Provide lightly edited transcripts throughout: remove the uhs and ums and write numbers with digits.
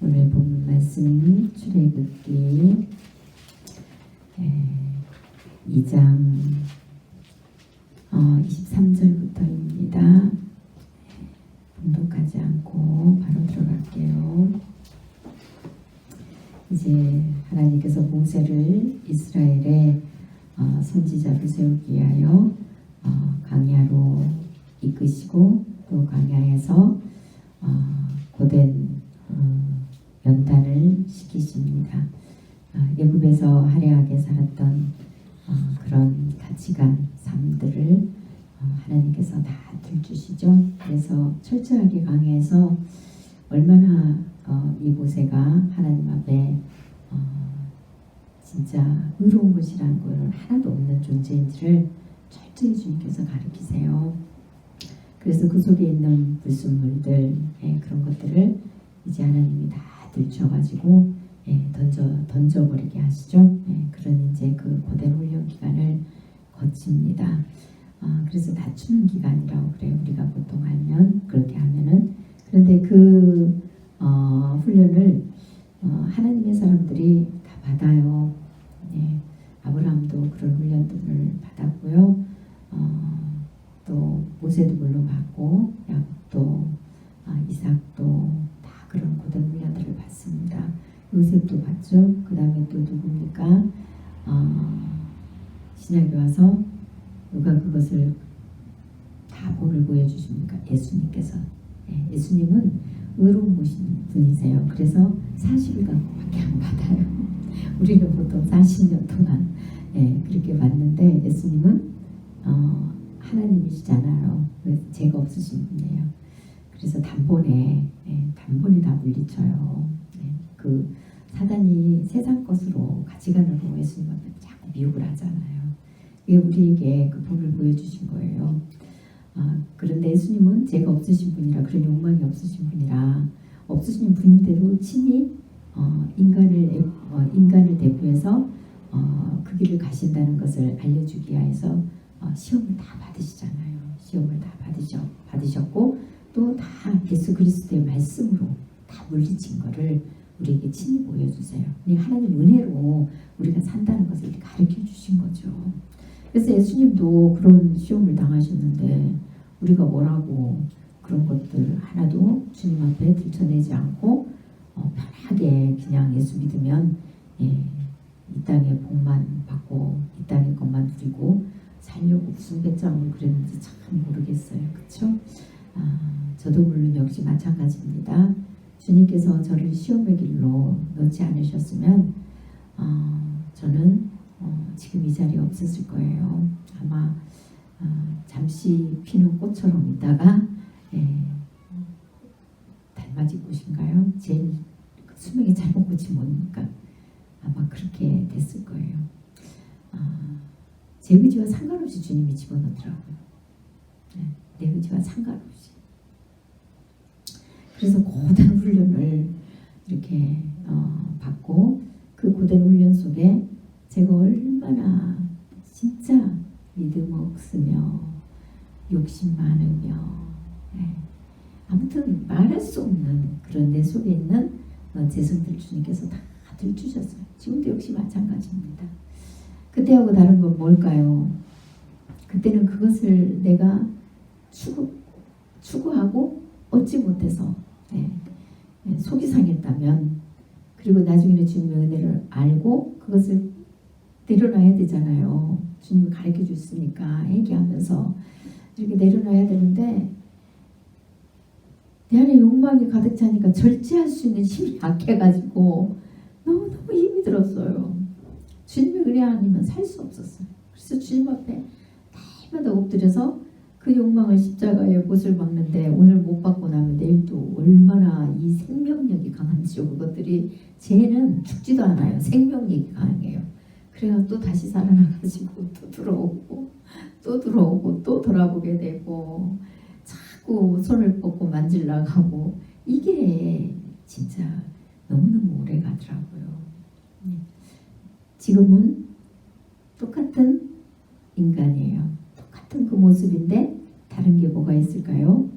오늘 본 말씀 출애굽기 2장 23절부터입니다. 봉독하지 않고 바로 들어갈게요. 이제 하나님께서 모세를 이스라엘의 선지자로 세우기 위하여 광야로 이끄시고 또 광야에서 고된 연단을 시키십니다. 애굽에서 화려하게 살았던 그런 가치관, 삶들을 하나님께서 다 들주시죠. 그래서 철저하게 광야에서 얼마나 이 모세가 하나님 앞에 진짜 의로운 것이라는 것을 하나도 없는 존재인지를 철저히 주님께서 가르치세요. 그래서 그 속에 있는 불순물들, 그런 것들을 이제 하나님이 다 들춰가지고 던져버리게 하시죠. 그런 이제 그 고된 훈련 기간을 거칩니다. 그래서 낮추는 기간이라고 그래요. 우리가 보통 알면 그렇게 하면은. 그런데 그 훈련을 하나님의 사람들이 다 받아요. 아브라함도 그런 훈련들을 받았고요. 또 모세도 물론 받고 야곱도 이삭도 다 그런 고된 훈련들을 받습니다. 요셉도 받죠. 그 다음에 또 누굽니까? 신약에 와서 누가 그것을 다 본을 보여주십니까? 예수님께서. 예수님은 의로운 분이세요. 그래서 40일간밖에 안 받아요. 우리는 보통 40년 동안 그렇게 받는데 예수님은 하나님이시잖아요. 죄가 없으신 분이에요. 그래서 단번에 다 물리쳐요. 그 사단이 세상 것으로 가치관으로 예수님 앞에 자꾸 미혹을 하잖아요. 이게 우리에게 그 본을 보여주신 거예요. 그런데 예수님은 죄가 없으신 분이라, 그런 욕망이 없으신 분이라, 없으신 분인대로 친히 인간을 대표해서 그 길을 가신다는 것을 알려주기 위해서 시험을 다 받으시잖아요. 시험을 다 받으셨고 또 다 예수 그리스도의 말씀으로 다 물리친 거를 우리에게 친히 보여주세요. 하나님 은혜로 우리가 산다는 것을 가르쳐 주신 거죠. 그래서 예수님도 그런 시험을 당하셨는데 우리가 뭐라고 그런 것들 하나도 주님 앞에 들춰내지 않고 편하게 그냥 예수 믿으면 이 땅의 복만 받고 이 땅의 것만 누리고 살려고 무슨 배짱을 그랬는지 참 모르겠어요. 그렇죠? 저도 물론 역시 마찬가지입니다. 주님께서 저를 시험의 길로 넣지 않으셨으면 저는 지금 이 자리에 없었을 거예요. 아마 잠시 피는 꽃처럼 있다가 달맞이 꽃인가요? 제일 수명이 짧은 꽃이 뭡니까? 아마 그렇게 됐을 거예요. 제 의지와 상관없이 주님이 집어넣더라고요. 내 의지와 상관없이. 그래서 고된 훈련을 이렇게 받고 그 고된 훈련 속에 제가 얼마나 진짜 믿음 없으며 욕심 많으며 아무튼 말할 수 없는 그런 내 속에 있는 재성들 주님께서 다 들주셨어요. 지금도 역시 마찬가지입니다. 그때하고 다른 건 뭘까요? 그때는 그것을 내가 추구하고 얻지 못해서 속이 상했다면, 그리고 나중에는 주님의 은혜를 알고 그것을 내려놔야 되잖아요. 주님이 가르쳐 줬으니까 얘기하면서 이렇게 내려놔야 되는데 내 안에 욕망이 가득 차니까 절제할 수 있는 힘이 약해가지고 너무너무 힘이 들었어요. 주님의 은혜 아니면 살 수 없었어요. 그래서 주님 앞에 날마다 엎드려서 그 욕망을 십자가에 못을 박는데 오늘 못 받고 나면 내일 또 얼마나 이 생명력이 강한지요. 그것들이 죄는 죽지도 않아요. 생명력이 강해요. 그래야 또 다시 살아나가지고 또 들어오고 또 돌아보게 되고 자꾸 손을 뻗고 만질라가고 이게 진짜 너무너무 오래 가더라고요. 지금은 똑같은 인간이에요. 똑같은 그 모습인데 다른 게 뭐가 있을까요?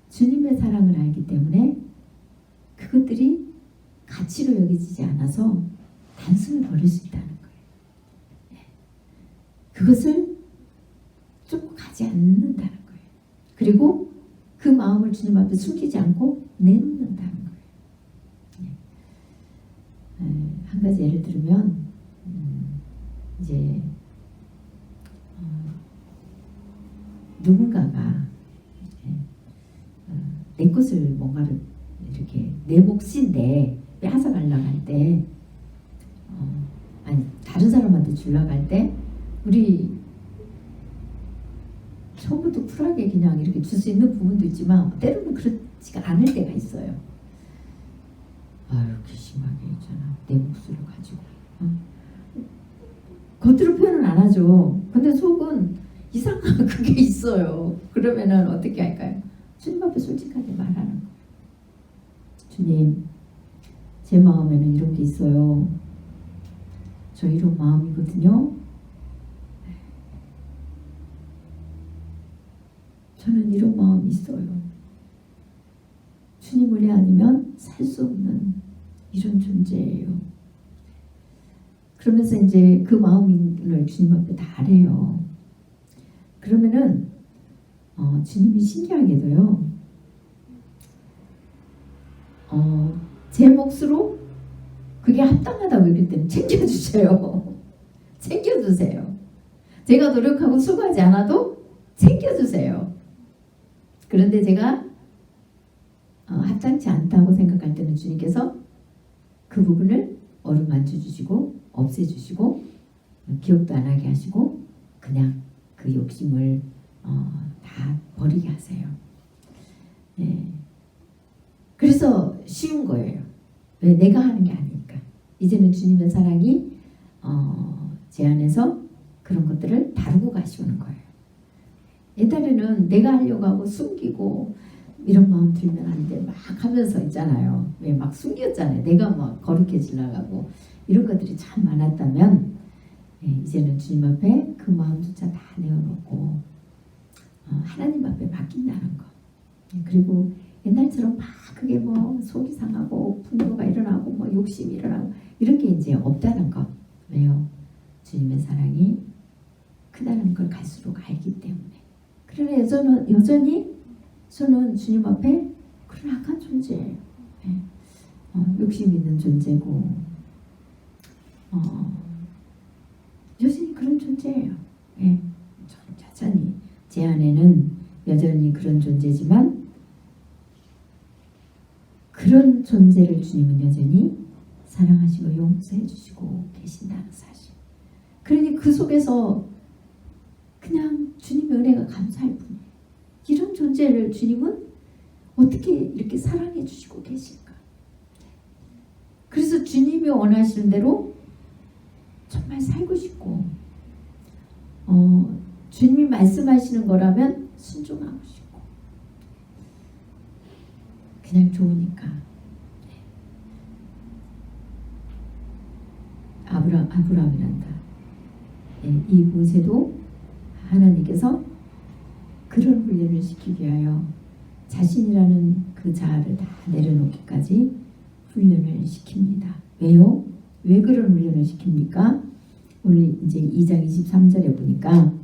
주님의 사랑을 알기 때문에 그것들이 가치로 여겨지지 않아서 단순히 버릴 수 있다는 거예요. 그것을 쫓고 가지 않는다는 거예요. 그리고 그 마음을 주님 앞에 숨기지 않고 내놓는다는 거예요. 한 가지 예를 들면 이제 누군가가 내 것을 뭔가를 이렇게 내 몫인데 빼앗아가려고 할 때 아니 다른 사람한테 주려고 할 때 우리 처음부터 쿨하게 그냥 이렇게 줄 수 있는 부분도 있지만 때로는 그렇지가 않을 때가 있어요. 아유 심하게 있잖아. 내 몫을 가지고 겉으로 표현은 안 하죠. 근데 속은 이상한 그게 있어요. 그러면은 어떻게 할까요? 주님 앞에 솔직하게 말하는 거예요. 주님, 제 마음에는 이런 게 있어요. 저 이런 마음이거든요. 저는 이런 마음이 있어요. 주님 은혜 아니면 살 수 없는 이런 존재예요. 그러면서 이제 그 마음을 주님 앞에 다 아래요. 그러면은 주님이 신기하게도요. 제 몫으로 그게 합당하다고 얘기할 때는 챙겨주세요. 챙겨주세요. 제가 노력하고 수고하지 않아도 챙겨주세요. 그런데 제가 합당치 않다고 생각할 때는 주님께서 그 부분을 어루만져 주시고 없애주시고 기억도 안 하게 하시고 그냥 그 욕심을 다 버리게 하세요. 네. 그래서 쉬운 거예요. 왜? 내가 하는 게 아니니까. 이제는 주님의 사랑이 제 안에서 그런 것들을 다루고 가시는 거예요. 옛날에는 내가 하려고 하고 숨기고 이런 마음 들면 안 돼 막 하면서 있잖아요. 왜 막 숨겼잖아요. 내가 막 거룩해지려고 하고 이런 것들이 참 많았다면 이제는 주님 앞에 그 마음조차 다 내어놓고 하나님 앞에 맡긴다는 거. 그리고 옛날처럼 막 그게 뭐 속이 상하고 분노가 일어나고 뭐 욕심이 일어나고 이런 게 이제 없다는 거. 왜요? 주님의 사랑이 크다는 걸 갈수록 알기 때문에. 그러나 여전히 저는 주님 앞에 그런 악한 존재예요. 욕심 있는 존재고 여전히 그런 존재예요. 여전히 제 안에는 여전히 그런 존재지만 그런 존재를 주님은 여전히 사랑하시고 용서해 주시고 계신다는 사실. 그러니 그 속에서 그냥 주님의 은혜가 감사할 뿐이에요. 이런 존재를 주님은 어떻게 이렇게 사랑해 주시고 계실까? 그래서 주님이 원하시는 대로 정말 살고 싶고 주님이 말씀하시는 거라면 순종하고 싶고 그냥 좋으니까. 아브라함이란다. 이 모세도 하나님께서 그런 훈련을 시키기 위하여 자신이라는 그 자아를 다 내려놓기까지 훈련을 시킵니다. 왜요? 왜 그런 훈련을 시킵니까? 오늘 이제 2장 23절에 보니까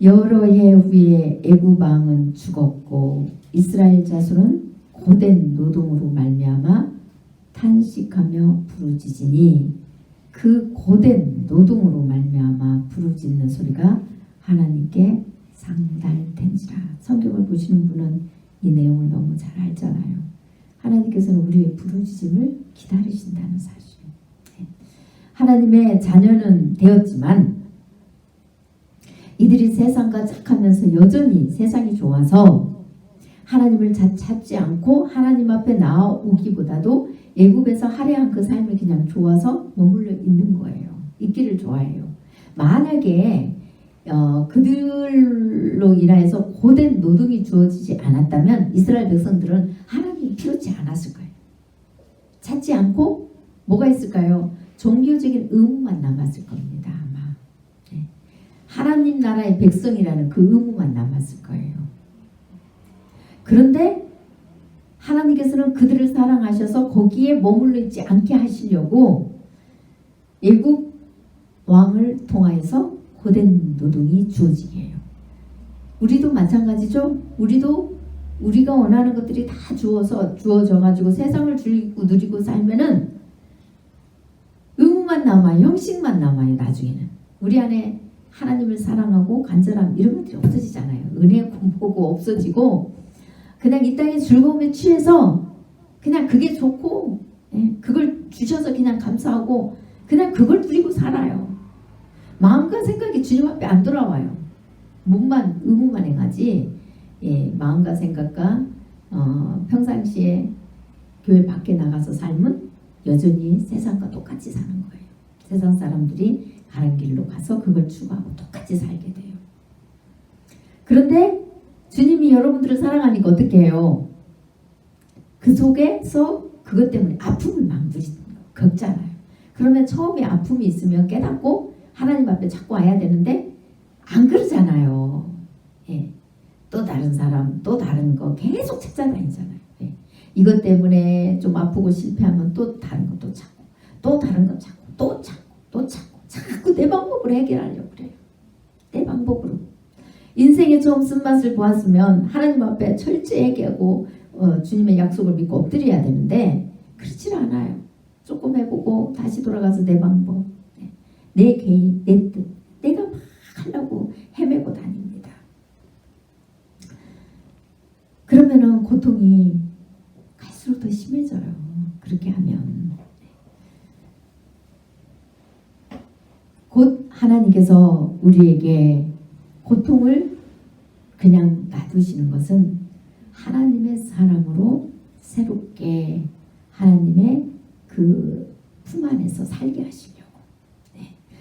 여러 해 후에 애굽 왕은 죽었고 이스라엘 자손은 고된 노동으로 말미암아 탄식하며 부르짖으니 그 고된 노동으로 말미암아 부르짖는 소리가 하나님께 상달된지라. 성경을 보시는 분은 이 내용을 너무 잘 알잖아요. 하나님께서는 우리의 부르짖음을 기다리신다는 사실. 하나님의 자녀는 되었지만 이들이 세상과 착하면서 여전히 세상이 좋아서 하나님을 찾지 않고 하나님 앞에 나오기보다도 애굽에서 할애한 그 삶이 그냥 좋아서 머물러 있는 거예요. 있기를 좋아해요. 만약에 그들로 인하여서 고된 노동이 주어지지 않았다면 이스라엘 백성들은 하나님이 필요치 않았을 거예요. 찾지 않고 뭐가 있을까요? 종교적인 의무만 남았을 겁니다. 아마. 하나님 나라의 백성이라는 그 의무만 남았을 거예요. 그런데 하나님께서는 그들을 사랑하셔서 거기에 머물러 있지 않게 하시려고 애굽 왕을 통하여서 고된 노동이 주어지게 해요. 우리도 마찬가지죠. 우리도 우리가 원하는 것들이 다 주어져 가지고 세상을 즐기고 누리고 살면은 의무만 남아요. 형식만 남아요. 나중에는 우리 안에 하나님을 사랑하고 간절함 이런 것들이 없어지잖아요. 은혜 공포고 없어지고 그냥 이 땅의 즐거움에 취해서 그냥 그게 좋고 그걸 주셔서 그냥 감사하고 그냥 그걸 누리고 살아요. 마음과 생각이 주님 앞에 안 돌아와요. 몸만 의무만 행하지 마음과 생각과 평상시에 교회 밖에 나가서 삶은 여전히 세상과 똑같이 사는 거예요. 세상 사람들이 가는 길로 가서 그걸 추구하고 똑같이 살게 돼요. 그런데 주님이 여러분들을 사랑하니까 어떻게 해요? 그 속에서 그것 때문에 아픔을 막 겪잖아요. 그러면 처음에 아픔이 있으면 깨닫고 하나님 앞에 자꾸 와야 되는데 안 그러잖아요. 또 다른 사람, 또 다른 거 계속 찾아다니잖아요. 이것 때문에 좀 아프고 실패하면 또 다른 것도 찾고 또 다른 거 찾고 또 찾고 또 찾고 자꾸 내 방법으로 해결하려고 그래요. 내 방법으로. 인생의 처음 쓴맛을 보았으면 하나님 앞에 철저히 얘기하고 주님의 약속을 믿고 엎드려야 되는데 그렇지 않아요. 조금 해보고 다시 돌아가서 내 방법, 내 개인, 내 뜻, 내가 막 하려고 헤매고 다닙니다. 그러면은 고통이 갈수록 더 심해져요. 그렇게 하면 곧 하나님께서 우리에게 고통을 그냥 놔두시는 것은 하나님의 사랑으로 새롭게 하나님의 그 품 안에서 살게 하시려고.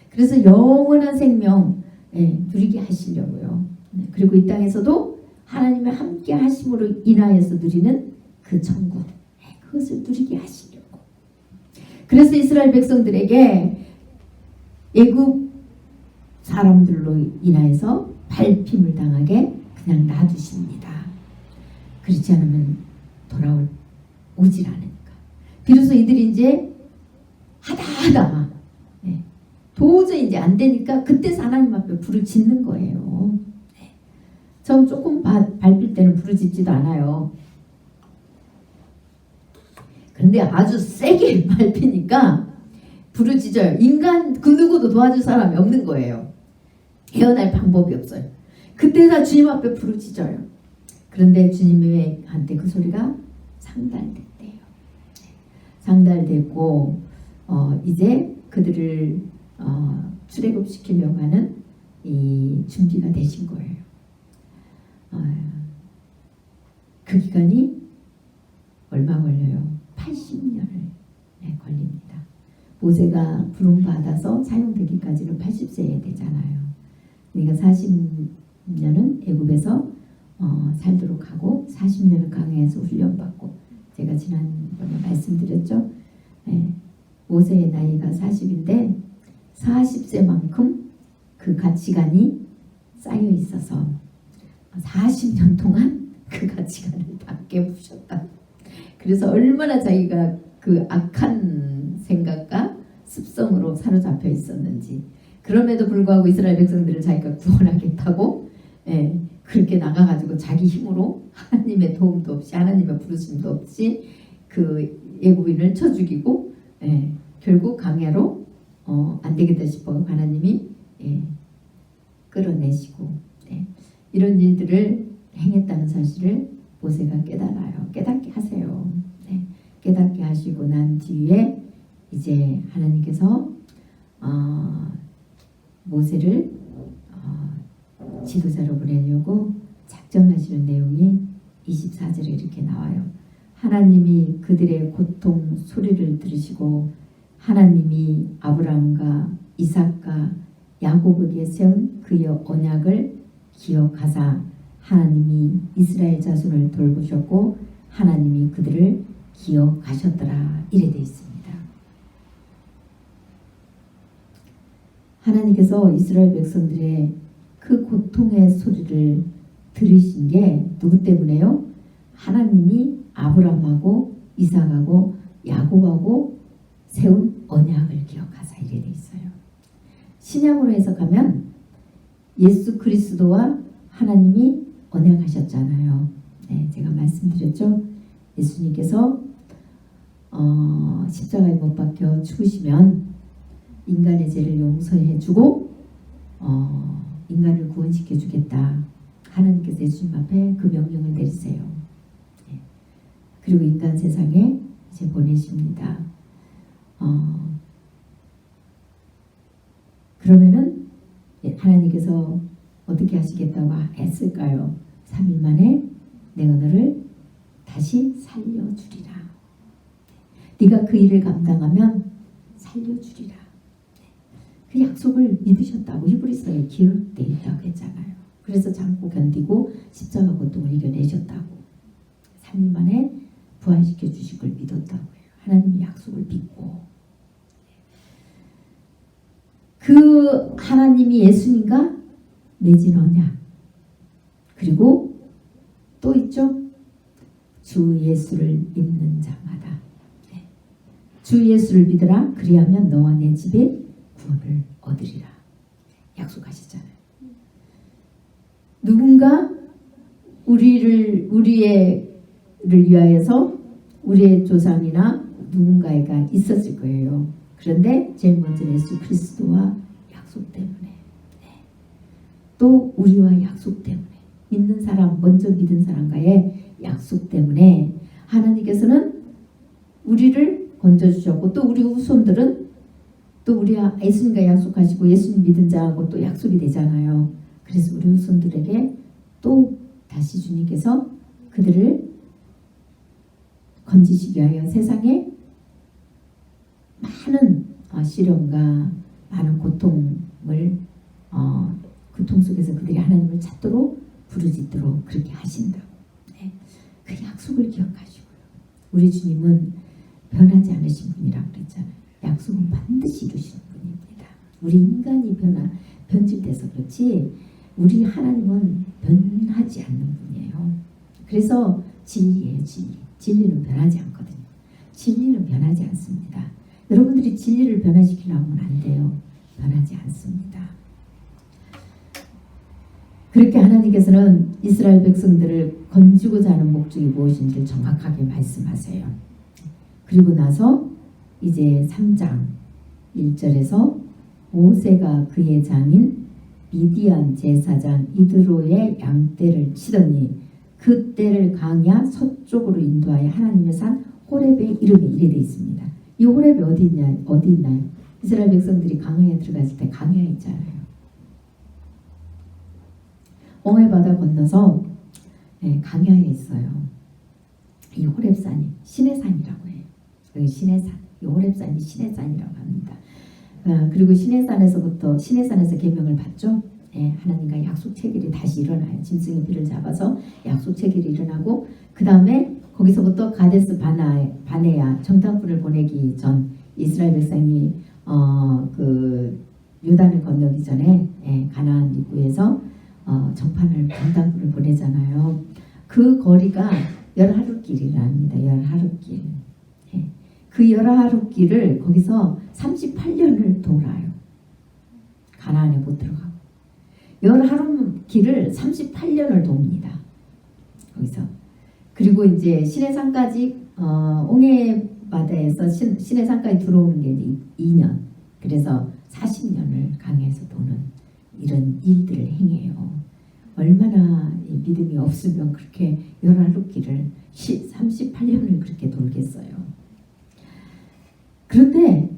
그래서 영원한 생명 누리게 하시려고요. 그리고 이 땅에서도 하나님의 함께 하심으로 인하여서 누리는 그 천국, 그것을 누리게 하시려고. 그래서 이스라엘 백성들에게 애굽 사람들로 인하여서 밟힘을 당하게 그냥 놔두십니다. 그렇지 않으면 오질 않으니까. 비로소 이들이 이제 하다 도저히 이제 안 되니까 그때서 하나님 앞에 부르짖는 거예요. 전 조금 밟힐 때는 부르짖지도 않아요. 그런데 아주 세게 밟히니까 부르짖어요. 인간 그 누구도 도와줄 사람이 없는 거예요. 헤어날 방법이 없어요. 그때가 주님 앞에 부르짖어요. 그런데 주님한테 그 소리가 상달됐대요. 상달됐고 이제 그들을 출애굽시키려고 하는 이 준비가 되신 거예요. 그 기간이 얼마 걸려요? 80년을 걸립니다. 모세가 부름받아서 사용되기까지는 80세에 되잖아요. 그러니까 40년은 애굽에서 살도록 하고 40년을 강해에서 훈련받고 제가 지난번에 말씀드렸죠. 모세의 나이가 40인데 40세만큼 그 가치관이 쌓여 있어서 40년 동안 그 가치관을 다 깨부셨다. 그래서 얼마나 자기가 그 악한 생각과 습성으로 사로잡혀 있었는지. 그럼에도 불구하고 이스라엘 백성들을 자기가 구원하겠다고 그렇게 나가가지고 자기 힘으로 하나님의 도움도 없이 하나님의 부르심도 없이 그 애굽인을 쳐 죽이고 결국 강야로 안 되겠다 싶어 하나님이 끌어내시고 이런 일들을 행했다는 사실을 모세가 깨달아요. 깨닫게 하세요. 깨닫게 하시고 난 뒤에 이제 하나님께서 모세를 지도자로 보내려고 작정하시는 내용이 24절에 이렇게 나와요. 하나님이 그들의 고통 소리를 들으시고 하나님이 아브라함과 이삭과 야곱에게 세운 그의 언약을 기억하사 하나님이 이스라엘 자손을 돌보셨고 하나님이 그들을 기억하셨더라. 이래 되어 있습니다. 하나님께서 이스라엘 백성들의 그 고통의 소리를 들으신 게 누구 때문에요? 하나님이 아브라함하고 이삭하고 야곱하고 세운 언약을 기억하사 이래 돼 있어요. 신약으로 해석하면 예수 그리스도와 하나님이 언약하셨잖아요. 네, 제가 말씀드렸죠. 예수님께서 십자가에 못 박혀 죽으시면 인간의 죄를 용서해 주고 인간을 구원시켜 주겠다. 하나님께서 예수님 앞에 그 명령을 내리세요. 네. 그리고 인간 세상에 이제 보내십니다. 그러면은 하나님께서 어떻게 하시겠다고 했을까요? 3일 만에 내가 너를 다시 살려주리라. 네가 그 일을 감당하면 살려주리라. 그 약속을 믿으셨다고 히브리서에 기록되어 있다고 했잖아요. 그래서 참고 견디고 십자가 고통을 이겨내셨다고. 3일 만에 부활시켜 주실 걸 믿었다고요. 하나님의 약속을 믿고. 그 하나님이 예수님과 맺은 언약. 그리고 또 있죠. 주 예수를 믿는 자마다. 네. 주 예수를 믿으라. 그리하면 너와 내 집에 구원을 얻으리라. 약속하시잖아요. 누군가 우리를 위하여서 우리의 조상이나 누군가가 있었을 거예요. 그런데 제일 먼저 예수 그리스도와 약속 때문에, 네. 또 우리와 약속 때문에, 믿는 사람, 먼저 믿은 사람과의 약속 때문에 하나님께서는 우리를 건져주셨고, 또 우리 후손들은 또 우리 예수님과 약속하시고 예수님 믿은 자하고 또 약속이 되잖아요. 그래서 우리 후손들에게 또 다시 주님께서 그들을 건지시기 위하여 세상에 많은 시련과 많은 고통을 고통 속에서 그들이 하나님을 찾도록 부르짖도록 그렇게 하신다고. 네. 그 약속을 기억하시고요. 우리 주님은 변하지 않으신 분이라고 그랬잖아요. 약속은 반드시 이루시는 분입니다. 우리 인간이 변질돼서 그렇지 우리 하나님은 변하지 않는 분이에요. 그래서 진리예요. 진리는 변하지 않거든요. 진리는 변하지 않습니다. 여러분들이 진리를 변화시키려고 하면 안 돼요. 변하지 않습니다. 그렇게 하나님께서는 이스라엘 백성들을 건지고자 하는 목적이 무엇인지 정확하게 말씀하세요. 그리고 나서 이제 3장 1절에서 모세가 그의 장인 미디안 제사장 이드로의 양떼를 치더니 그 떼를 강야 서쪽으로 인도하여 하나님의 산 호렙에 이르매 이래 되어 있습니다. 이 호렙이 어디 있나요? 이스라엘 백성들이 강야에 들어갔을 때 강야에 있잖아요. 엉의 바다 건너서 강야에 있어요. 이 호렙산이 신의 산이라고 해요. 여기 신의 산, 이 호렙산이 신의 산이라고 합니다. 그리고 신의 산에서 계명을 받죠. 하나님과 약속 체결이 다시 일어나요. 짐승의 피를 잡아서 약속 체결이 일어나고 그 다음에 거기서부터 가데스 바네아 정탐꾼을 보내기 전 이스라엘 백성이 그 요단을 건너기 전에 가나안 입구에서 정탐꾼을 보내잖아요. 그 거리가 열하루길이랍니다. 열하루길. 그 열하루길을 거기서 38년을 돌아요. 가나안에 못 들어가고. 열하루길을 38년을 돕니다. 거기서. 그리고 이제 시내산까지 옹해 바다에서 시내산까지 들어오는 게 이제 2년. 그래서 40년을 강에서 도는 이런 일들을 행해요. 얼마나 믿음이 없으면 그렇게 열하루길을 38년을 그렇게 돌겠어요. 그런데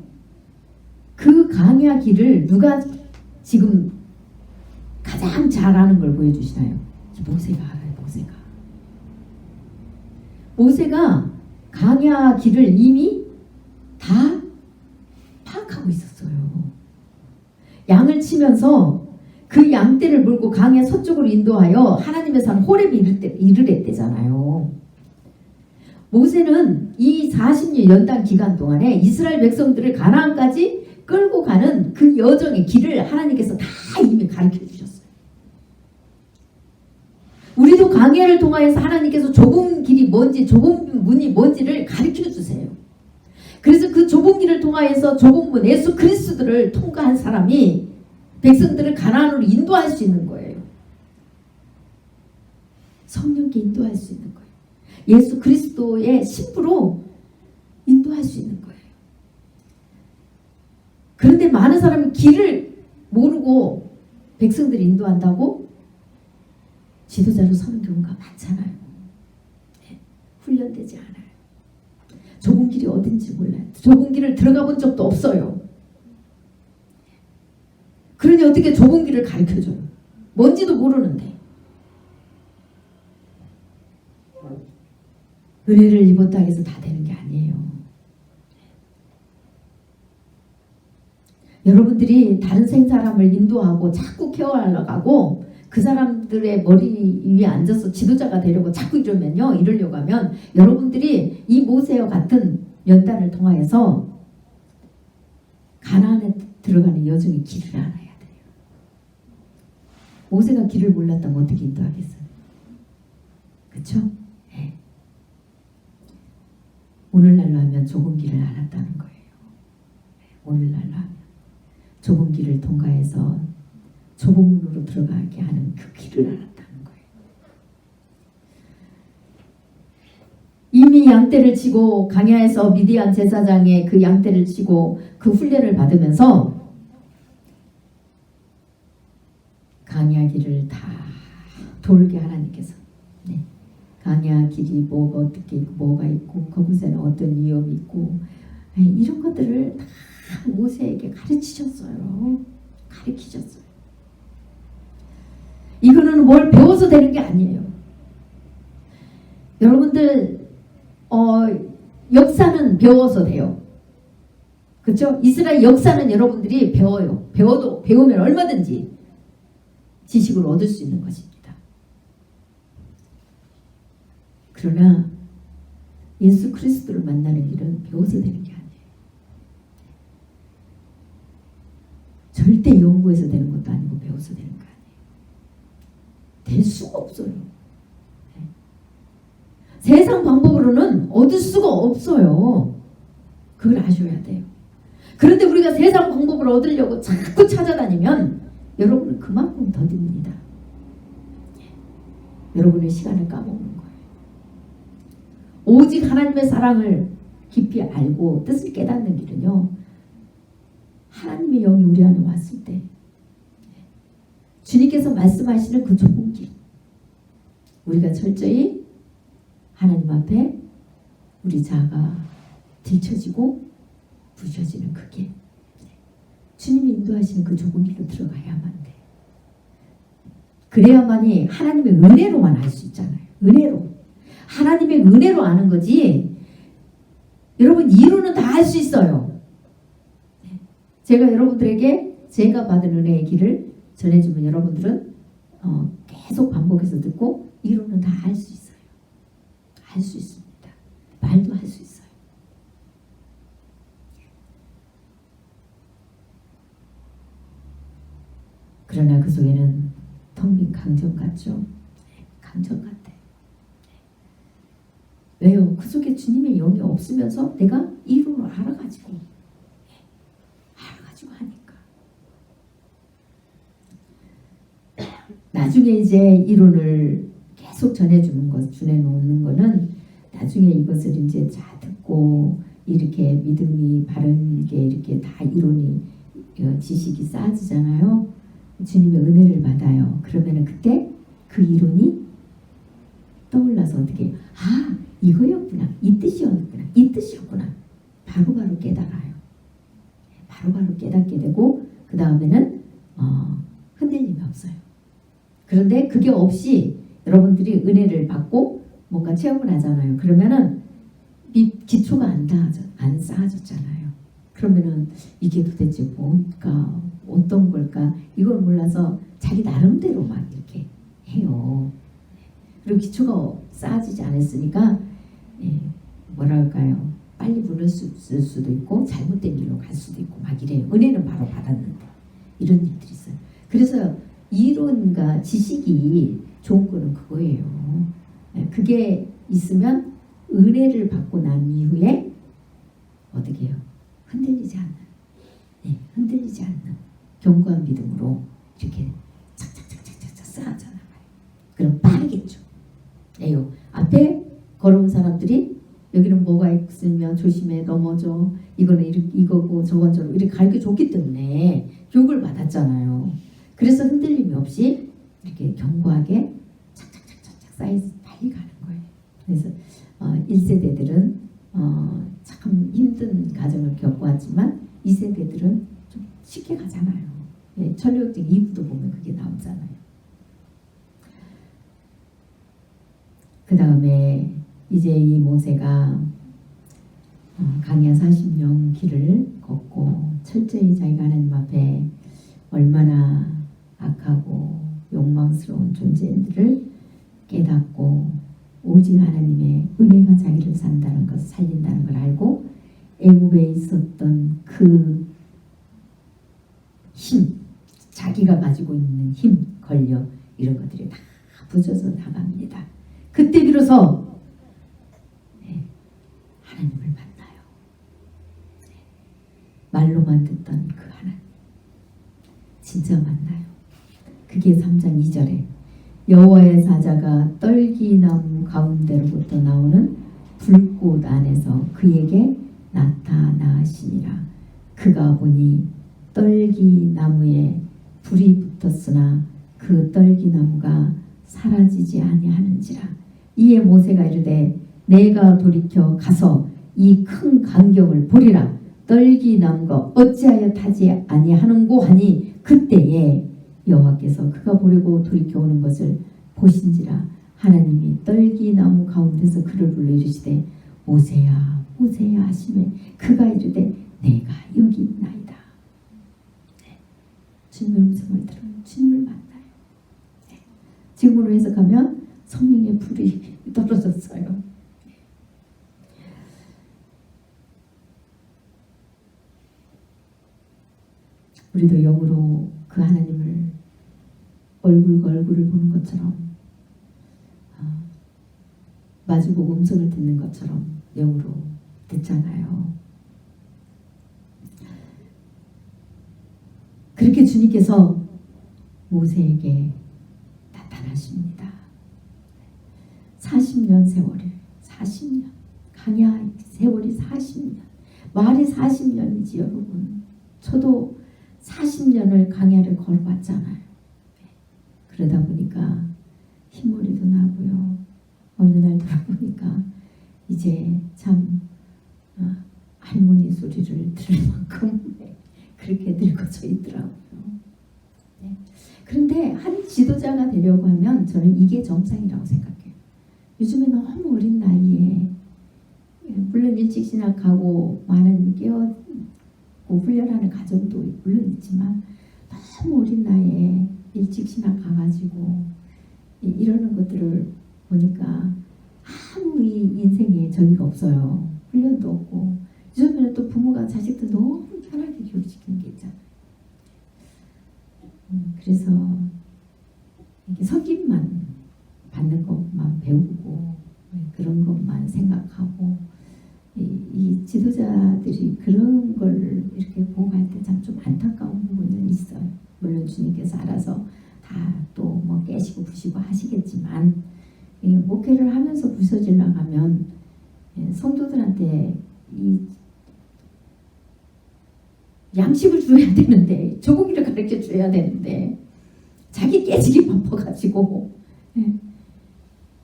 그 강야 길을 누가 지금 가장 잘 아는 걸 보여주시나요? 모세가 알아요. 모세가 강야 길을 이미 다 파악하고 있었어요. 양을 치면서 그 양떼를 몰고 강야 서쪽으로 인도하여 하나님의 산 호렙에 이르랬대잖아요. 모세는 이 40년 연단 기간 동안에 이스라엘 백성들을 가나안까지 끌고 가는 그 여정의 길을 하나님께서 다 이미 가르쳐 주셨어요. 우리도 광야를 통하여서 하나님께서 좁은 길이 뭔지, 좁은 문이 뭔지를 가르쳐 주세요. 그래서 그 좁은 길을 통하여서 좁은 문, 예수 그리스도를 통과한 사람이 백성들을 가나안으로 인도할 수 있는 거예요. 성령께 인도할 수 있는 거예요. 예수 그리스도의 신부로 인도할 수 있는 거예요. 그런데 많은 사람이 길을 모르고 백성들을 인도한다고 지도자로 서는 경우가 많잖아요. 네, 훈련되지 않아요. 좁은 길이 어딘지 몰라요. 좁은 길을 들어가 본 적도 없어요. 그러니 어떻게 좁은 길을 가르쳐줘요? 뭔지도 모르는데. 은혜를 입었다고 해서 다 되는 게 아니에요. 여러분들이 다른 사람을 인도하고 자꾸 케어하려고 하고 그 사람들의 머리 위에 앉아서 지도자가 되려고 자꾸 이러려고 하면 여러분들이 이 모세와 같은 연단을 통하여서 가나안에 들어가는 여정의 길을 알아야 돼요. 모세가 길을 몰랐다면 어떻게 인도하겠어요? 그렇죠? 네. 오늘날로 하면 좁은 길을 알았다는 거예요. 오늘날로 하면 좁은 길을 통과해서 좁은 문으로 들어가게 하는 그 길을 알았다는 거예요. 이미 양떼를 치고 광야에서 미디안 제사장의 그 양떼를 치고 그 훈련을 받으면서 광야 길을 다 돌게 하나님께서 광야 길이 뭐가 어떻게 있고 뭐가 있고 그곳에는 어떤 위험이 있고 이런 것들을 다 모세에게 가르치셨어요. 가르치셨어요. 이거는 뭘 배워서 되는 게 아니에요. 여러분들 역사는 배워서 돼요. 그렇죠? 이스라엘 역사는 여러분들이 배워요. 배우면 얼마든지 지식을 얻을 수 있는 것입니다. 그러나 예수 그리스도를 만나는 길은 배워서 되는 게 아니에요. 절대 연구해서 되는 것도 아니고 배워서 되는 거 아니에요. 될 수가 없어요. 네. 세상 방법으로는 얻을 수가 없어요. 그걸 아셔야 돼요. 그런데 우리가 세상 방법을 얻으려고 자꾸 찾아다니면 여러분은 그만큼 더딥니다. 여러분의 시간을 까먹는 거예요. 오직 하나님의 사랑을 깊이 알고 뜻을 깨닫는 길은요, 하나님의 영이 우리 안에 왔을 때 주님께서 말씀하시는 그 좁은 길, 우리가 철저히 하나님 앞에 우리 자아가 들춰지고 부셔지는 그 길, 주님이 인도하시는 그 좁은 길로 들어가야만 돼. 그래야만이 하나님의 은혜로만 알 수 있잖아요. 은혜로. 하나님의 은혜로 아는 거지 여러분 이루는 다 할 수 있어요. 제가 여러분들에게 제가 받은 은혜의 길을 전해주면 여러분들은 계속 반복해서 듣고 이루는 다 할 수 있어요. 할 수 있습니다. 말도 할 수 있어요. 그러나 그 속에는 텅 빈 강정 같죠? 강정 같아요. 왜요? 그 속에 주님의 영이 없으면서 내가 이론을 알아가지고 하니까 나중에 이제 이론을 계속 전해주는 것, 전해놓는 거는 나중에 이것을 이제 다 듣고 이렇게 믿음이 바르게 이렇게 다 이론이 지식이 쌓아지잖아요. 주님의 은혜를 받아요. 그러면은 그때 그 이론이 떠올라서 어떻게 이거였구나, 이 뜻이었구나, 이 뜻이었구나 바로바로 깨달아요. 바로바로 깨닫게 되고 그 다음에는 흔들림이 없어요. 그런데 그게 없이 여러분들이 은혜를 받고 뭔가 체험을 하잖아요. 그러면은 기초가 안 쌓아졌잖아요. 그러면은 이게 도대체 뭘까, 어떤 걸까, 이걸 몰라서 자기 나름대로 막 이렇게 해요. 그리고 기초가 쌓아지지 않았으니까 뭐랄까요, 빨리 무너질 수도 있고 잘못된 길로 갈 수도 있고 막 이래요. 은혜는 바로 받았는데 이런 일들이 있어요. 그래서 이론과 지식이 좋은 거는 그거예요. 그게 있으면 은혜를 받고 난 이후에 어떻게 해요? 흔들리지 않는, 흔들리지 않는 견고한 믿음으로 이렇게 착착착착착 쌓아져 나가요. 그럼 빠르겠죠. 에요. 앞에 걸어온 사람들이 여기는 뭐가 있으면 조심해, 넘어져, 이거는 이거고 저건 저거 이렇게 가르쳐 줬기 때문에 교육을 받았잖아요. 그래서 흔들림이 없이 이렇게 견고하게 착착착착착 쌓여서 빨리 가는 거예요. 그래서 1세대들은 참 힘든 과정을 겪어왔지만 2세대들은 좀 쉽게 가잖아요. 천리역정 2부도 보면 그게 나오잖아요. 그 다음에 이제 이 모세가 강야 40년 길을 걷고 철저히 자기가 하나님 앞에 얼마나 악하고 욕망스러운 존재인지를 깨닫고 오직 하나님의 은혜가 자기를 산다는 것을 살린다는 걸 알고 애굽에 있었던 그 힘, 자기가 가지고 있는 힘, 권력 이런 것들이 다 부서져 나갑니다. 그때 비로소 하나님을 만나요. 말로만 듣던 그 하나님 진짜 만나요. 그게 3장 2절에 여호와의 사자가 떨기나무 가운데로부터 나오는 불꽃 안에서 그에게 나타나시니라. 그가 보니 떨기나무에 불이 붙었으나 그 떨기나무가 사라지지 아니하는지라. 이에 모세가 이르되 내가 돌이켜 가서 이 큰 광경을 보리라. 떨기나무가 어찌하여 타지 아니하는고 하니 그때에 여호와께서 그가 보려고 돌이켜 오는 것을 보신지라. 하나님이 떨기나무 가운데서 그를 불러 이르시되 모세야 모세야 하시매 그가 이르되 내가 여기 있나이다. 주님의 음성을 들어요. 주님을 만나요. 지금으로 해석하면 성령의 불이 떨어졌어요. 우리도 영으로 그 하나님을 얼굴과 얼굴을 보는 것처럼 마주보고 음성을 듣는 것처럼 영으로 듣잖아요. 그렇게 주님께서 모세에게 나타나십니다. 40년 세월을 40년 강야 세월이 40년 말이 40년이지 여러분. 저도 40년을 강야를 걸어봤잖아요. 그러다 보니까 흰머리도 나고요. 어느 날 돌아보니까 이제 참 할머니 소리를 들을 만큼 그렇게 늙어져 있더라고요. 그런데 한 지도자가 되려고 하면 저는 이게 정상이라고 생각해요. 요즘에 너무 어린 나이에 물론 일찍 신학하고 하나님을 깨닫고 훈련하는 가정도 물론 있지만 너무 어린 나이에 일찍 신학 가가지고 이러는 것들을 보니까 아무 인생에 저기가 없어요. 훈련도 없고 요즘에는 또 부모가 자식들 너무 편하게 교육시키는 게 있잖아요. 그래서 이렇게 섬김만 받는 것만 배우고 그런 것만 생각하고 이 지도자들이 그런 걸 이렇게 보고 갈 때 참 좀 안타까운 부분은 있어요. 물론 주님께서 알아서 다 또 뭐 깨시고 부시고 하시겠지만 목회를 하면서 부서지려 하면 성도들한테 이 양식을 줘야 되는데 조공기를 가르쳐 줘야 되는데 자기 깨지기 바빠가지고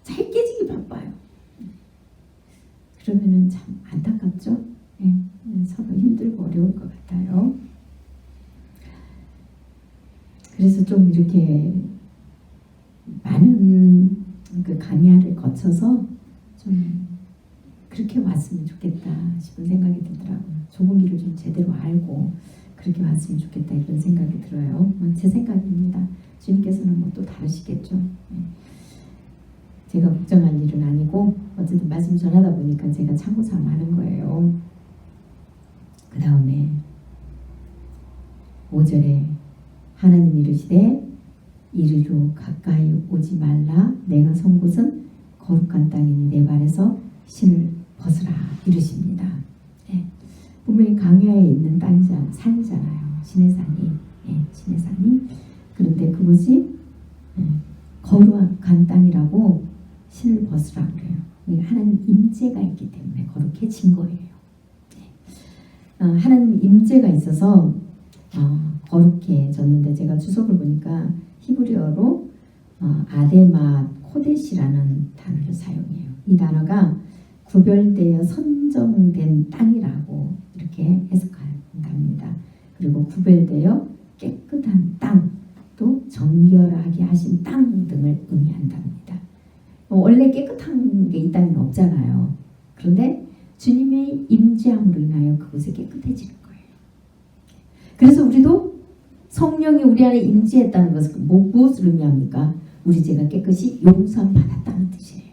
자기 깨지기 바빠요. 그러면은 참 안타깝죠. 서로 힘들고 어려울 것 같아요. 그래서 좀 이렇게 많은 그 강야를 거쳐서 좀 그렇게 왔으면 좋겠다 싶은 생각이 들더라고요. 조공기를 좀 제대로 알고 그렇게 왔으면 좋겠다 이런 생각이 들어요. 제 생각입니다. 주님께서는 뭐 또 다르시겠죠. 제가 걱정할 일은 아니고 어쨌든 말씀 전하다 보니까 제가 참고삼아 하는 거예요. 그 다음에 5절에 하나님이 이르시되 이리로 가까이 오지 말라. 내가 선 곳은 거룩한 땅이니 내 발에서 신을 벗으라 이르십니다. 예. 분명히 광야에 있는 땅이잖아요. 산이잖아요. 시내산이. 예, 시내산이. 그런데 그것이 거룩한 땅이라고 신을 벗으라 그래요. 하나님 임재가 있기 때문에 거룩해진 거예요. 하나님 임재가 있어서 거룩해졌는데 제가 주석을 보니까 히브리어로 아데마 코데시라는 단어를 사용해요. 이 단어가 구별되어 선정된 땅이라고 이렇게 해석한답니다. 그리고 구별되어 깨끗한 땅, 또 정결하게 하신 땅 등을 의미한답니다. 원래 깨끗한 게 이 땅에는 없잖아요. 그런데 주님의 임재함으로 인하여 그곳에 깨끗해지는 거예요. 그래서 우리도 성령이 우리 안에 임재했다는 것은 무엇을 의미합니까? 우리 죄가 깨끗이 용서함 받았다는 뜻이에요.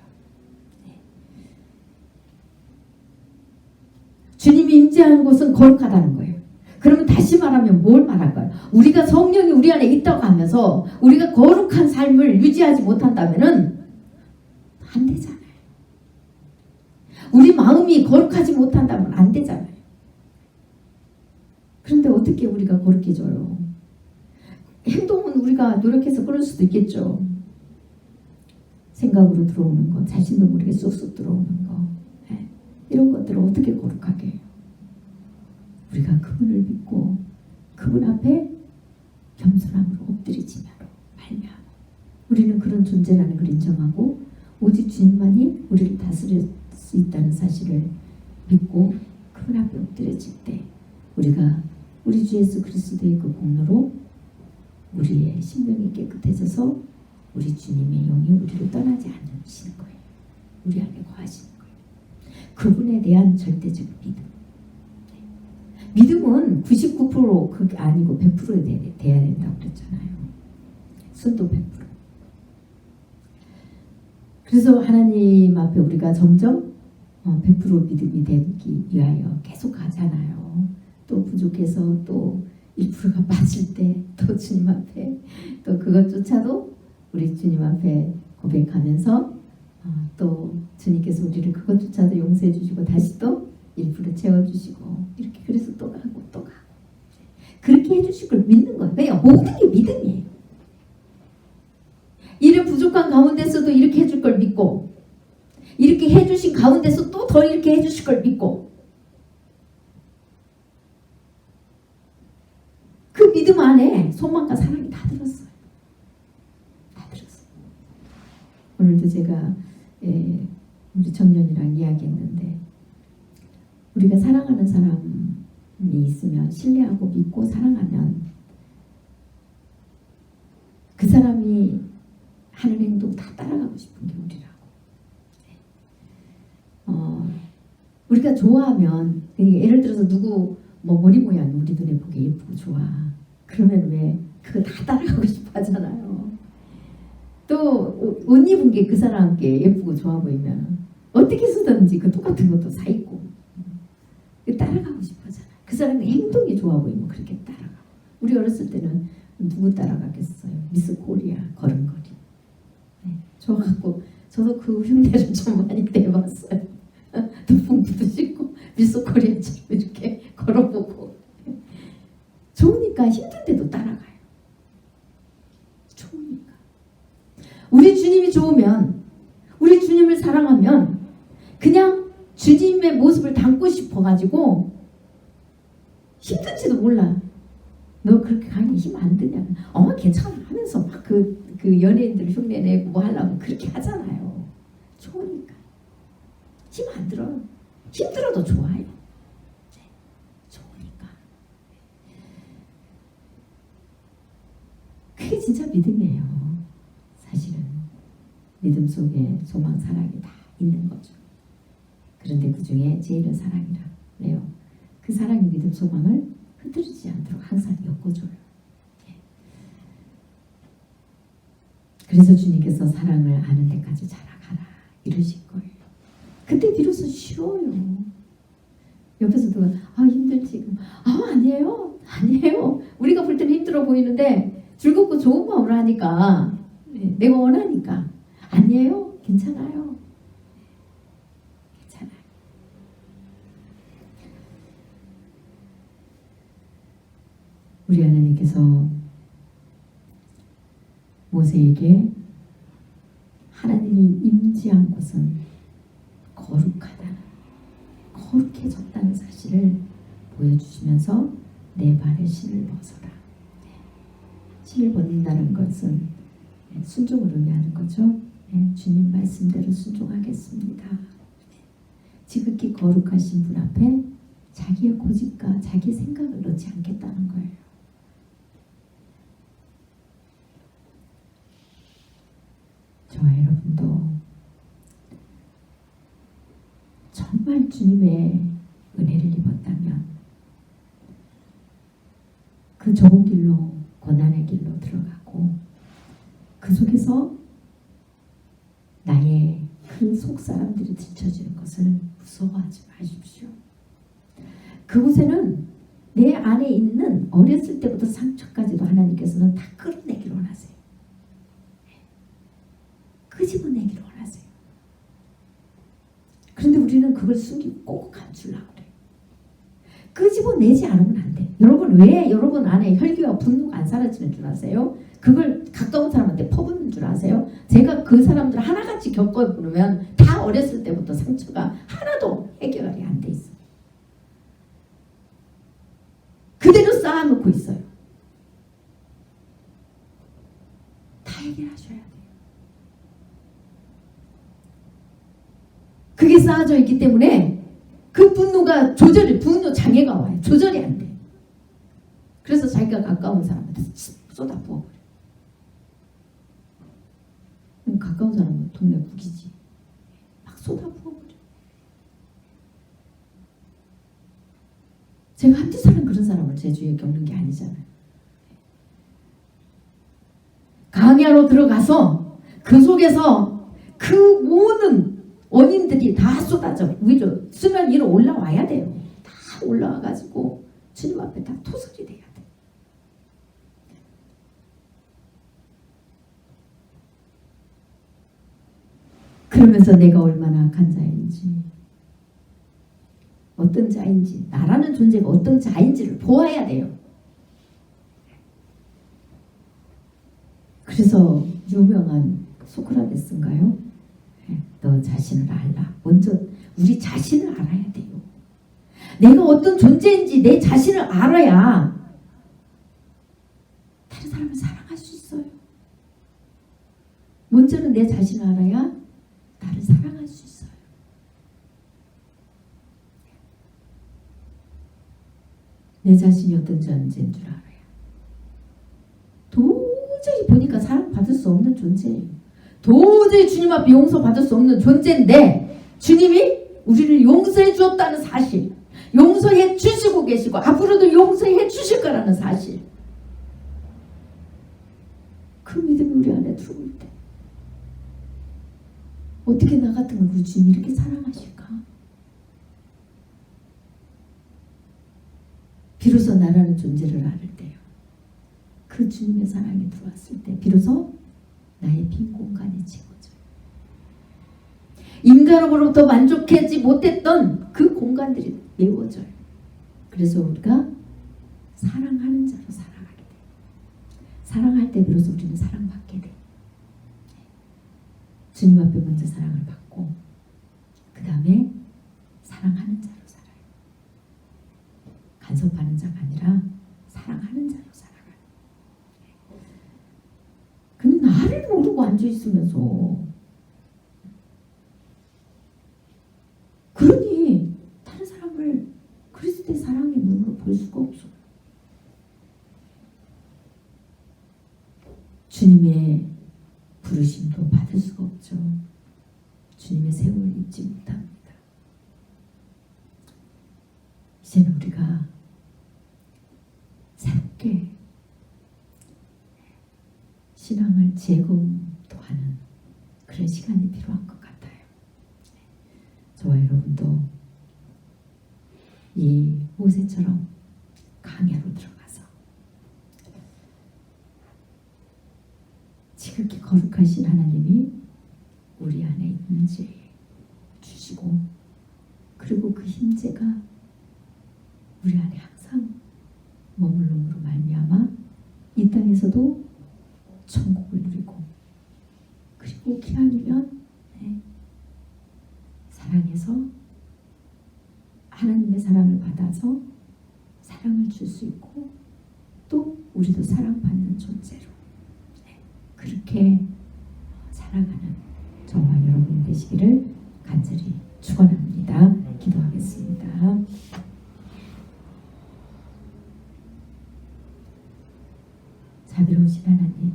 주님이 임재하는 곳은 거룩하다는 거예요. 그러면 다시 말하면 뭘 말할까요? 우리가 성령이 우리 안에 있다고 하면서 우리가 거룩한 삶을 유지하지 못한다면은 안 되잖아요. 우리 마음이 거룩하지 못한다면 안 되잖아요. 그런데 어떻게 우리가 거룩해져요? 행동은 우리가 노력해서 그럴 수도 있겠죠. 생각으로 들어오는 거, 자신도 모르게 쏙쏙 들어오는 거, 이런 것들을 어떻게 거룩하게 해요? 우리가 그분을 믿고 그분 앞에 겸손함으로 엎드리지마로 말미암아 우리는 그런 존재라는 걸 인정하고 오직 주님만이 우리를 다스릴 수 있다는 사실을 믿고 그분 앞에 엎드려질 때 우리가 우리 주 예수 그리스도의 그 공로로 우리의 심령이 깨끗해져서 우리 주님의 영이 우리를 떠나지 않으시는 거예요. 우리 안에 거하시는 거예요. 그분에 대한 절대적 믿음. 믿음은 99% 그게 아니고 100%에 돼야 된다고 그랬잖아요. 순도 100%. 그래서 하나님 앞에 우리가 점점 100% 믿음이 되기 위하여 계속 가잖아요. 또 부족해서 또 1%가 빠질 때 또 주님 앞에 또 그것조차도 우리 주님 앞에 고백하면서 또 주님께서 우리를 그것조차도 용서해 주시고 다시 또 1% 채워주시고 이렇게 그래서 또 가고 또 가고 그렇게 해주실 걸 믿는 거예요. 왜요? 모든 게 믿음이에요. 이런 부족한 가운데서도 이렇게 해줄 걸 믿고 이렇게 해주신 가운데서 또 더 이렇게 해주실 걸 믿고 그 믿음 안에 소망과 사랑이 다 들었어요. 다 들었어요. 오늘도 제가 우리 청년이랑 이야기했는데 우리가 사랑하는 사람이 있으면 신뢰하고 믿고 사랑하면 그 사람이 하는 행동 다 따라가고 싶은 게 우리라고. 우리가 좋아하면 예를 들어서 누구 머리 모양 우리 눈에 보기 예쁘고 좋아. 그러면 왜 그거 다 따라가고 싶어 하잖아요. 또 옷 입은 게 그 사람께 예쁘고 좋아 보이면 어떻게 쓰든지 그 똑같은 것도 사 입고 따라가고 싶어 하잖아요. 그 사람의 행동이 좋아 보이면 그렇게 따라가. 우리 어렸을 때는 누구 따라가겠어요? 미스 코리아 걸음걸이. 좋아갖고 저도 그 흉내를 좀 많이 내봤어요. 두풍부도 씻고 미스 코리아처럼 이렇게 걸어보고 좋으니까 힘든데도 따라가요. 좋으니까. 우리 주님이 좋으면 우리 주님을 사랑하면 그냥 주님의 모습을 담고 싶어가지고 힘든지도 몰라. 너 그렇게 가니 힘 안 드냐? 괜찮아 하면서 막 그 연예인들 흉내내고 뭐 하려고 그렇게 하잖아요. 좋으니까. 힘 안 들어요. 힘들어도 좋아요. 좋으니까. 그게 진짜 믿음이에요. 사실은. 믿음 속에 소망, 사랑이 다 있는 거죠. 그런데 그 중에 제일은 사랑이라. 왜요? 그 사랑이 믿음, 소망을 흐트러지지 않도록 항상 엮어줘요. 그래서 주님께서 사랑을 아는 데까지 자라가라 이러실 거예요. 그때 비로소 쉬워요. 옆에서 누가 힘들지? 아니에요. 우리가 볼 때는 힘들어 보이는데 즐겁고 좋은 마음으로 하니까 내가 원하니까. 아니에요. 괜찮아요. 괜찮아요. 우리 하나님께서 모세에게 하나님이 임재한 곳은 거룩하다는, 거룩해졌다는 사실을 보여주시면서 내 발에 신을 벗어라. 신을 벗는다는 것은 순종을 의미하는 거죠. 주님 말씀대로 순종하겠습니다. 지극히 거룩하신 분 앞에 자기의 고집과 자기 생각을 넣지 않겠다는 거예요. 저와 여러분도 정말 주님의 은혜를 입었다면 그 좋은 길로, 고난의 길로 들어가고 그 속에서 나의 그 속사람들이 들춰지는 것을 무서워하지 마십시오. 그곳에는 내 안에 있는 어렸을 때부터 상처까지도 하나님께서는 다 끌어내기를 원하세요. 끄집어내기를 원하세요. 그런데 우리는 그걸 숨기고 꼭 감추려고 그래요. 끄집어내지 않으면 안 돼. 여러분, 왜 여러분 안에 혈기와 분노가 안 사라지는 줄 아세요? 그걸 가까운 사람한테 퍼붓는 줄 아세요? 제가 그 사람들 하나같이 겪어보면 다 어렸을 때부터 상처가 하나도 해결이 안 돼 있어요. 그대로 쌓아놓고 있어요. 다 해결하셔야 돼요. 그게 쌓아져 있기 때문에 그 분노가 분노 장애가 와요. 조절이 안 돼. 그래서 자기가 가까운 사람한테 쏟아 부어버려. 가까운 사람은 동네 북이지. 막 쏟아 부어버려. 제가 한두 사람 그런 사람을 제 주위에 겪는 게 아니잖아요. 강야로 들어가서 그 속에서 그 모든 원인들이 다 쏟아져 위로 수면 위로 올라와야 돼요. 다 올라와가지고 주님 앞에 다 토설이 돼야 돼. 그러면서 내가 얼마나 악한 자인지, 어떤 자인지, 나라는 존재가 어떤 자인지를 보아야 돼요. 그래서 유명한 소크라테스인가요? 너 자신을 알라. 먼저 우리 자신을 알아야 돼요. 내가 어떤 존재인지 내 자신을 알아야 다른 사람을 사랑할 수 있어요. 먼저는 내 자신을 알아야 나를 사랑할 수 있어요. 내 자신이 어떤 존재인 줄 알아야 도저히 보니까 사랑받을 수 없는 존재예요. 도저히 주님 앞에 용서받을 수 없는 존재인데 주님이 우리를 용서해 주었다는 사실, 용서해 주시고 계시고 앞으로도 용서해 주실 거라는 사실, 그 믿음이 우리 안에 들어올 때 어떻게 나 같은 우리 주님이 이렇게 사랑하실까? 비로소 나라는 존재를 알을 때요, 그 주님의 사랑이 들어왔을 때 비로소 나의 빈 공간이 채워져요. 인간으로부터 만족하지 못했던 그 공간들이 메워져요. 그래서 우리가 사랑하는 자로 살아가게 돼요. 사랑할 때 비로소 우리는 사랑받게 돼요. 주님 앞에 먼저 사랑을 받고 그 다음에 사랑하는 자로 살아요. 간섭하는 자가 아니라 사랑하는 자로 살아가요. 근데 나를 모르고 앉아있으면서 그러니 다른 사람을 그리스도의 사랑의 눈으로 볼 수가 없어요. 주님의 부르심도 받을 수가 없죠. 주님의 세월을 입지 못합니다. 이제는 우리가 새롭게 신앙을 재검토하는 그런 시간이 필요한 것 같아요. 저와 여러분도 이 모세처럼 강야로 들어가서 거룩하신 하나님이 우리 안에 임재 주시고, 그리고 그 임재가 우리 안에 항상 머물름으로 말미암아 이 땅에서도 천국을 누리고, 그리고 기왕이면 사랑해서 하나님의 사랑을 받아서 사랑을 줄 수 있고, 또 우리도 사랑받는 존재로 그렇게 살아가는 저와 여러분 되시기를 간절히 축원합니다. 기도하겠습니다. 자비로우신 하나님,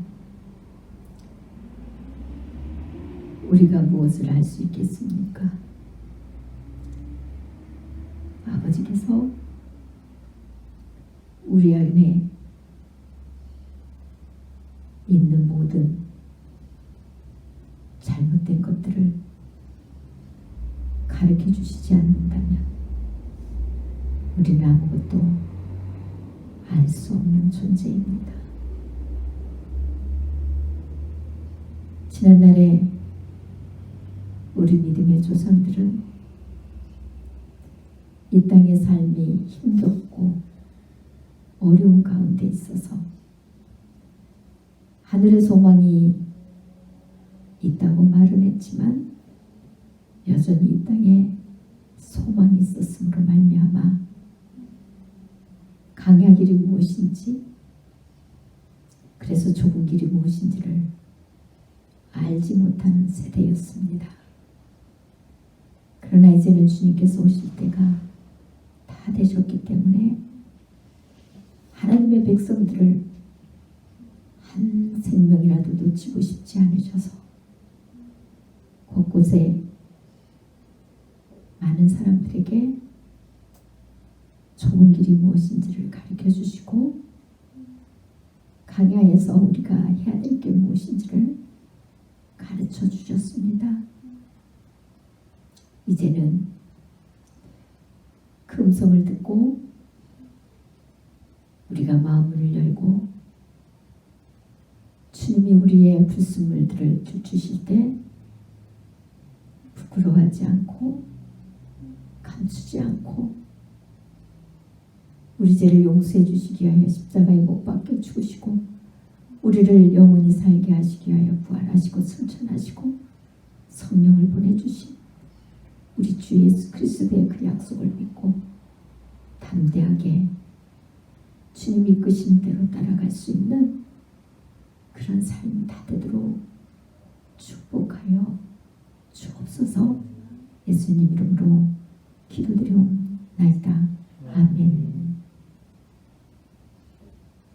우리가 무엇을 할 수 있겠습니까? 아버지께서 우리 안에 있는 모든 잘못된 것들을 가르쳐 주시지 않는다면 우리는 아무것도 알 수 없는 존재입니다. 지난날에 우리 믿음의 조상들은 이 땅의 삶이 힘겹고 어려운 가운데 있어서 하늘의 소망이 있다고 말은 했지만 여전히 이 땅에 소망이 있었으므로 말미암아 강야 길이 무엇인지, 그래서 좁은 길이 무엇인지를 알지 못하는 세대였습니다. 그러나 이제는 주님께서 오실 때가 다 되셨기 때문에 하나님의 백성들을 한 생명이라도 놓치고 싶지 않으셔서 곳곳에 많은 사람들에게 좁은 길이 무엇인지를 가르쳐 주시고, 강야에서 우리가 해야 될 게 무엇인지를 가르쳐 주셨습니다. 이제는 그 음성을 듣고 우리가 마음을 열고 주님이 우리의 불순물들을 주실 때 부끄러워하지 않고 감추지 않고 우리 죄를 용서해 주시기 위하여 십자가에 못 박혀 죽으시고 우리를 영원히 살게 하시기 위하여 부활하시고 승천하시고 성령을 보내주신 우리 주 예수 그리스도의 그 약속을 믿고 담대하게 주님 이끄신 대로 따라갈 수 있는 그런 삶이 다 되도록 축복하여 주옵소서. 예수님 이름으로 기도드리옵나이다. 아멘.